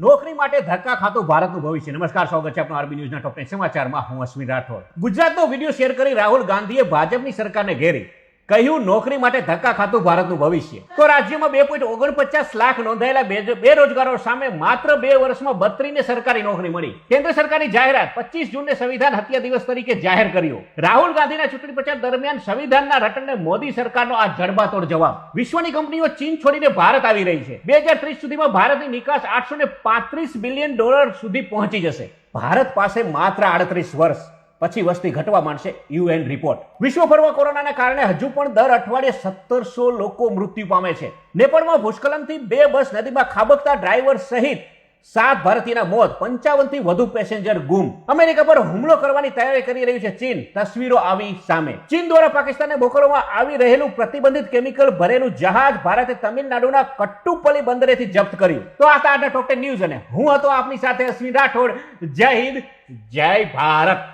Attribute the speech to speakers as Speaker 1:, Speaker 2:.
Speaker 1: નોકરી માટે ધક્કા ખાતું ભારતનું ભવિષ્ય. નમસ્કાર, સ્વાગત છે આપનું આરબી ન્યૂઝના ટોપ 10 સમાચારમાં. હું અશ્વિન રાઠોડ. ગુજરાતનો વિડીયો શેર કરી રાહુલ ગાંધીએ ભાજપની સરકારને ઘેરી કહ્યું, નોકરી માટે ધક્કા ખાતું ભારતનું ભવિષ્ય. તો રાજ્યમાં 2.49 લાખ નોંધાયેલા બેરોજગારો સામે માત્ર 2 વર્ષમાં 32ને સરકારી નોકરી મળી. કેન્દ્ર સરકારની જાહેરાત 25 જૂનને સંવિધાન હત્યા દિવસ તરીકે જાહેર કર્યો. રાહુલ ગાંધીના ચૂંટણી પ્રચાર દરમિયાન સંવિધાનના રટણને મોદી સરકારનો આ જડબાતોડ જવાબ. વિશ્વની કંપનીઓ ચીન છોડીને ભારત આવી રહી છે. 2030 સુધીમાં ભારતની નિકાસ $835 બિલિયન સુધી પહોંચી જશે. ભારત પાસે માત્ર 38 વર્ષ પછી વસ્તી ઘટવા માંડશે. UN report. વિશ્વભરમાં કોરોનાના કારણે હજુ પણ દર અઠવાડિયે 1700 લોકો મૃત્યુ પામે છે. નેપાળમાં ભૂસ્ખલનથી 2 બસ નદીમાં ખાબકતા ડ્રાઈવર સહિત 7 ભારતીયના મોત, 55 થી વધુ પેસેન્જર ગુમ. અમેરિકા પર હુમલો કરવાની તૈયારી કરી રહ્યું છે ચીન. તસવીરો આવી સામે. ચીન દ્વારા પાકિસ્તાનને મોકલવામાં આવી રહેલું પ્રતિબંધિત કેમિકલ ભરેલું જહાજ ભારતે તમિલનાડુના કટ્ટુપલ્લી બંદરેથી જપ્ત કર્યું. તો આ હતા આજના ટોપ 10 ન્યૂઝ અને હું હતો આપની સાથે અશ્વિન રાઠોડ. જય હિન્દ, જય ભારત.